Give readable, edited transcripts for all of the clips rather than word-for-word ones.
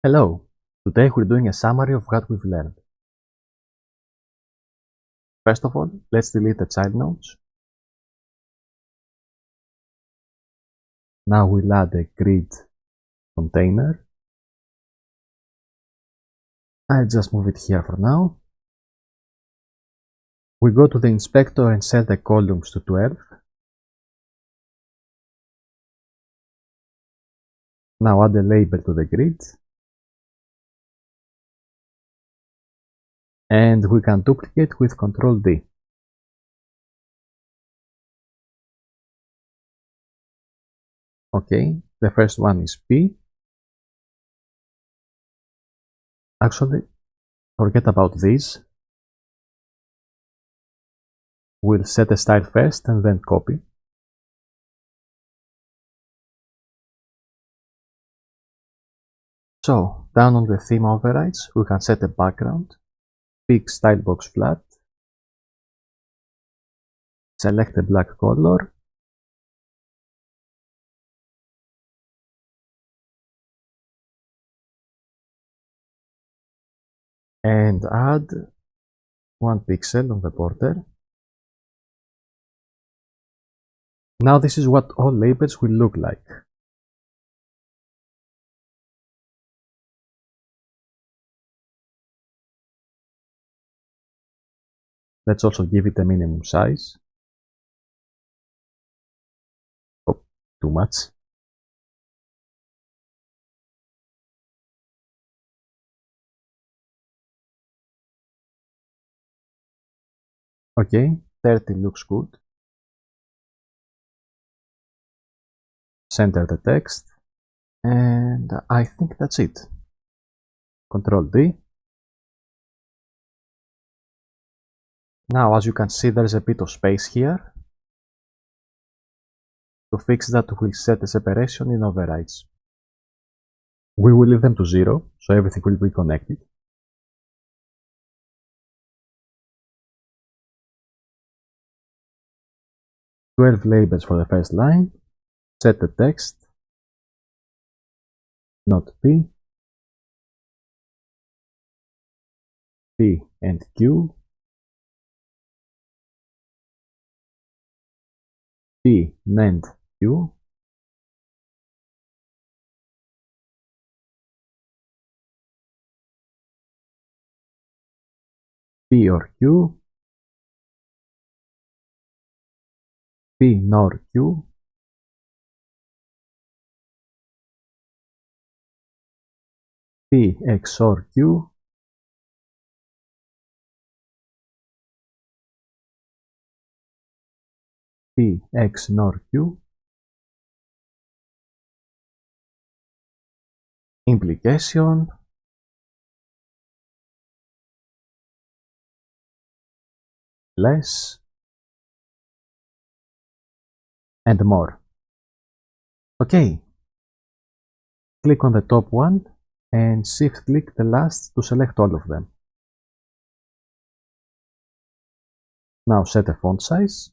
Hello, today we're doing a summary of what we've learned. First of all, let's delete the child nodes. Now we'll add a grid container. I'll just move it here for now. We go to the inspector and set the columns to 12. Now add a label to the grid. And we can duplicate with Ctrl D. Okay, the first one is P. Actually, forget about this. We'll set a style first and then copy. So, down on the theme overrides, we can set a background, pick style box flat, select a black color, and add 1 pixel on the border. Now this is what all labels will look like. Let's also give it a minimum size. Oh, too much. Okay, 30 looks good. Center the text, and I think that's it. Ctrl D. Now, as you can see, there's a bit of space here. To fix that, we'll set a separation in overrides. We will leave them to 0, so everything will be connected. "12 labels for the first line. Set the text, not P, P and Q, P and Q, P or Q, P nor Q, P XOR Q, P X nor Q, implication, less, and more. Okay, click on the top one and shift click the last to select all of them. Now set a font size.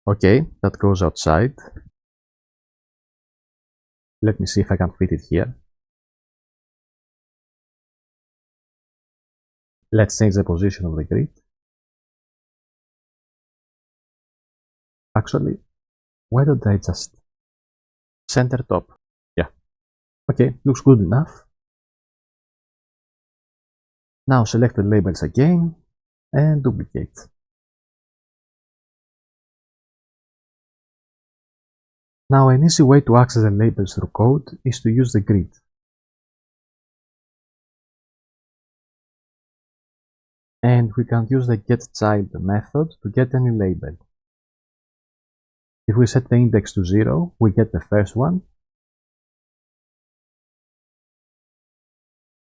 Okay, that goes outside. Let me see if I can fit it here. Let's change the position of the grid. Actually, why don't I just center top? Yeah. Okay, looks good enough. Now select the labels again and duplicate. Now an easy way to access the labels through code is to use the grid. And we can use the getChild method to get any label. If we set the index to 0, we get the first one.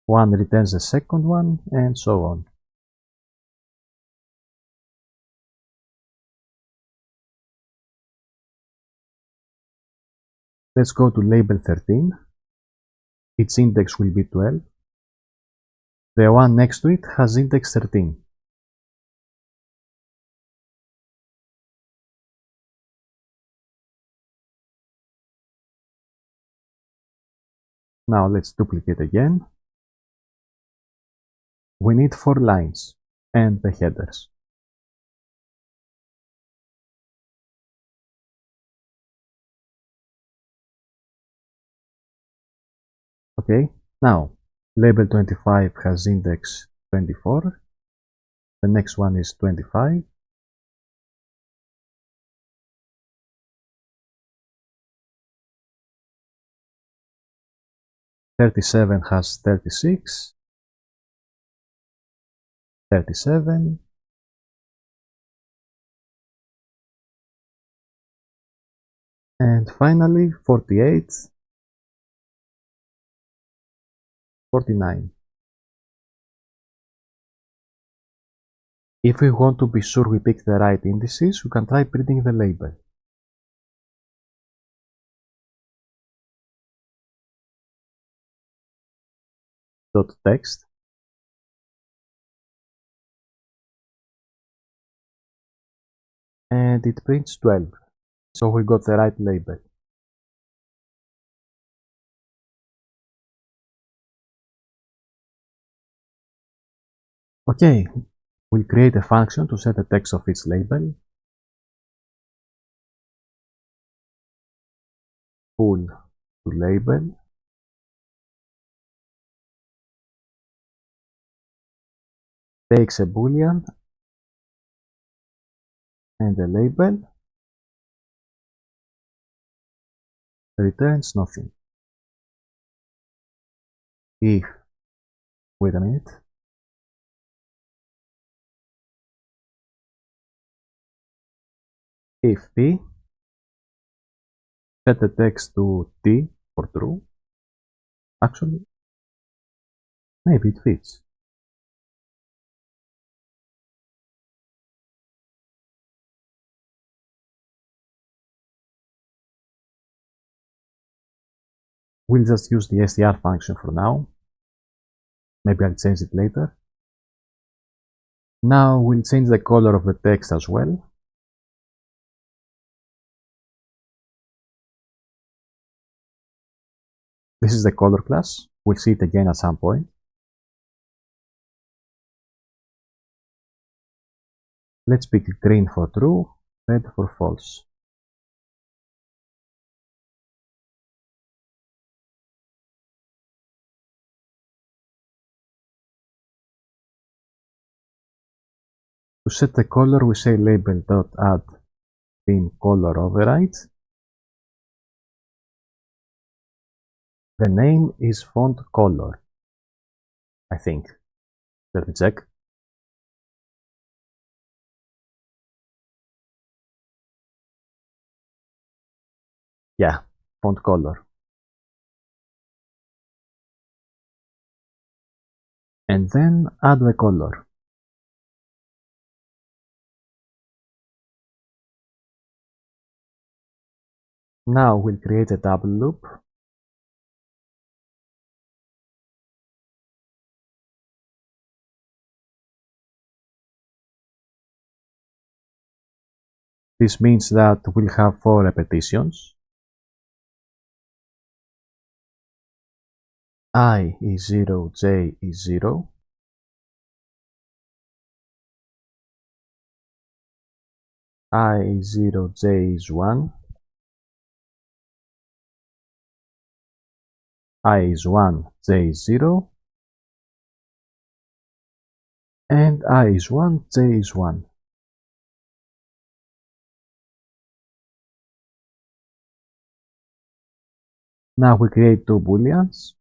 1 returns the second one, and so on. Let's go to label 13. Its index will be 12. The one next to it has index 13. Now let's duplicate again. We need 4 lines and the headers. Okay, now label 25 has index 24. The next one is 25. "37" has 36, 37, and finally 48, 49. If we want to be sure we pick the right indices, we can try printing the label. .text, and it prints 12, so we got the right label. Okay, we'll create a function to set the text of each label. Full to label. Takes a boolean and a label. Returns nothing. If, wait a minute. If T, set the text to T for true. Actually, maybe it fits. We'll just use the str function for now. Maybe I'll change it later. Now we'll change the color of the text as well. This is the color class. We'll see it again at some point. Let's pick green for true, red for false. To set the color, we say label.add theme color override. The name is font color, I think. Let me check. Yeah, font color. And then add the color. Now we'll create a double loop. This means that we'll have 4 repetitions. I is 0, j is 0. I is 0, j is 1. I is 1, j is 0. And I is 1, j is 1. Now we create 2 booleans.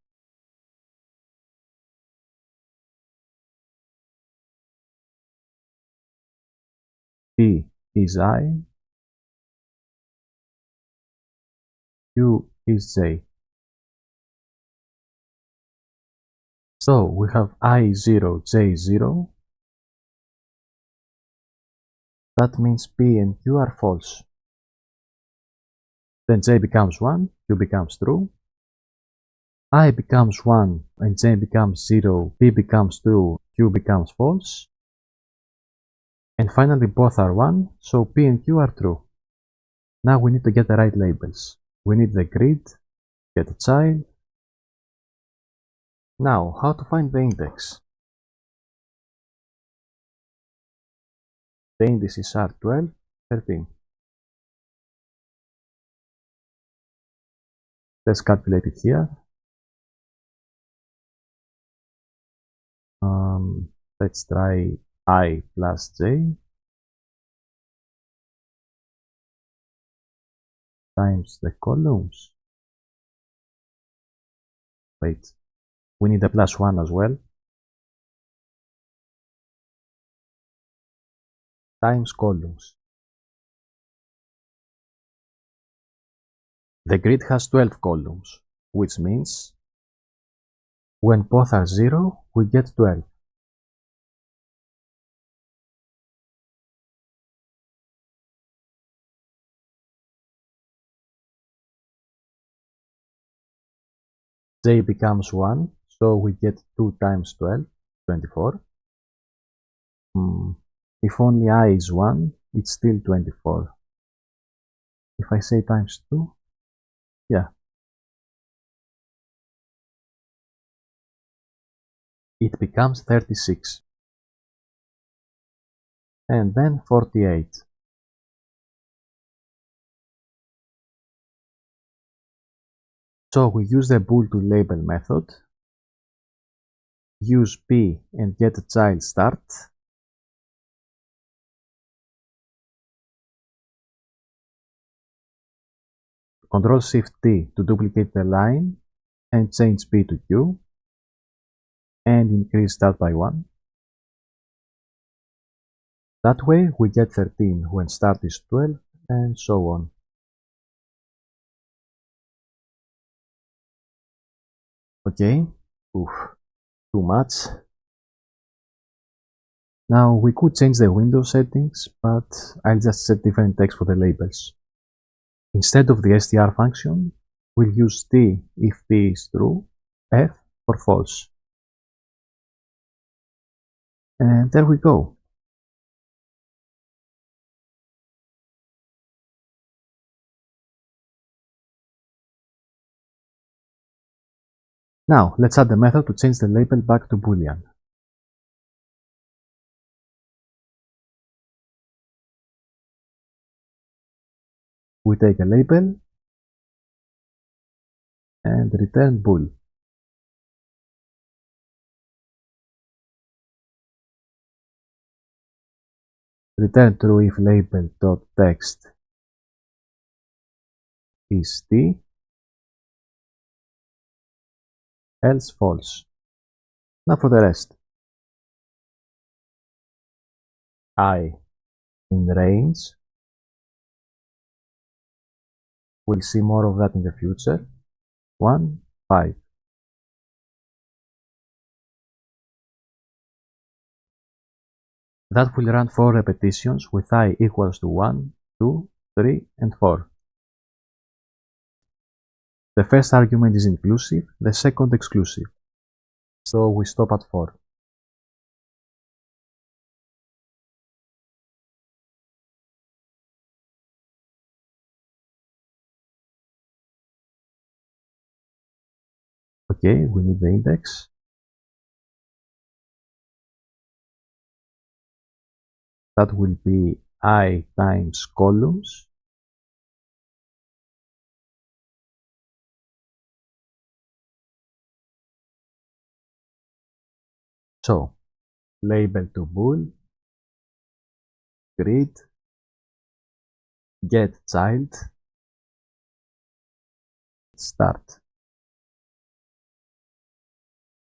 P is I, Q is J. So we have I 0, J 0. That means P and Q are false. Then J becomes 1, Q becomes true. I becomes 1 and J becomes 0, P becomes true, Q becomes false. And finally both are 1, so P and Q are true. Now we need to get the right labels. We need the grid, get a child, Now, how to find the index? The indices are 12, 13. Let's calculate it here. Let's try I plus j times the columns. Wait, we need a plus 1 as well. Times columns. The grid has 12 columns, which means when both are 0, we get 12. J becomes 1, so we get 2 times 12, 24. If only I is 1, it's still 24. If I say times 2, yeah. It becomes 36. And then 48. So we use the bool to label method, use p and get child start, Ctrl Shift T to duplicate the line and change p to q, and increase start by 1. That way we get 13 when start is 12, and so on. Okay, oof, too much. Now we could change the window settings, but I'll just set different text for the labels. Instead of the str function, we'll use t if p is true, f for false. And there we go. Now let's add the method to change the label back to Boolean. We take a label and return bool. Return true if label.text is t, else false. Now for the rest. I in range. We'll see more of that in the future. 1, 5. That will run 4 repetitions with I equals to 1, 2, 3, and 4. The first argument is inclusive, the second exclusive. So we stop at 4. Okay, we need the index. That will be I times columns. So, label to bool, grid, get child, start.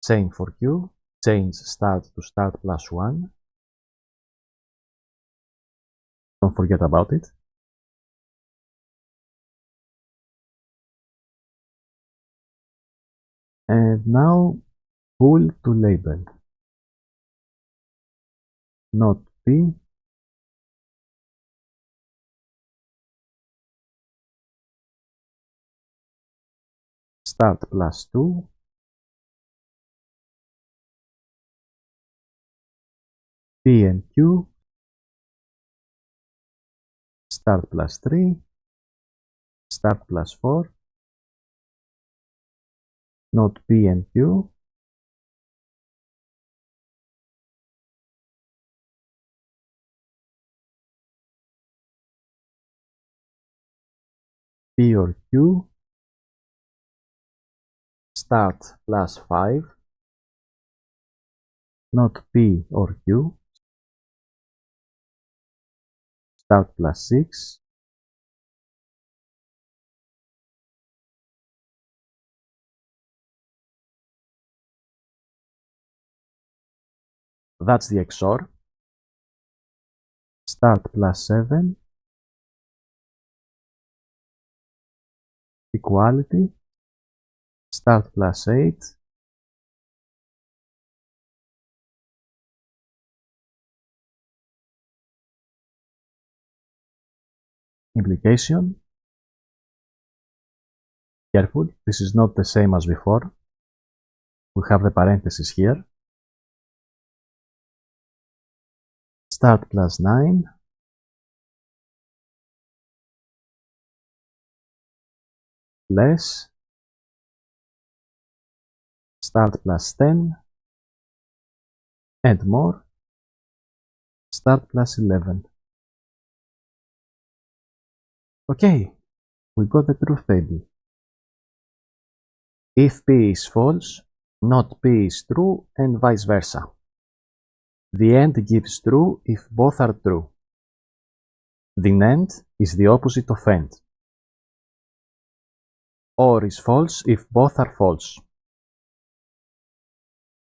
Same for q, change start to start plus 1. Don't forget about it. And now bool to label. Not p, start plus 2, p and q, start plus 3, start plus 4, not p and q, P or Q, start plus 5, not P or Q, start plus 6, that's the XOR, start plus 7, equality, start plus 8, implication, careful, this is not the same as before, we have the parentheses here, start plus 9, less, start plus 10, and more, start plus 11. Okay, we got the truth table. If P is false, not P is true, and vice versa. The AND gives true if both are true. The NAND is the opposite of AND. OR is false if both are false.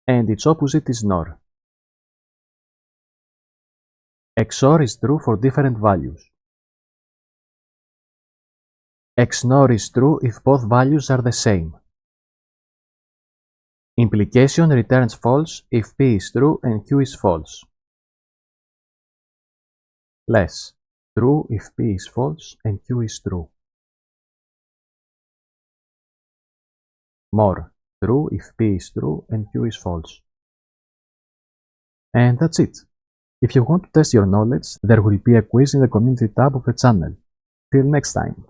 And its opposite is NOR. XOR is true for different values. XNOR is true if both values are the same. Implication returns false if P is true and Q is false. Less, true if P is false and Q is true. More, true if P is true and Q is false. And that's it. If you want to test your knowledge, there will be a quiz in the community tab of the channel. Till next time.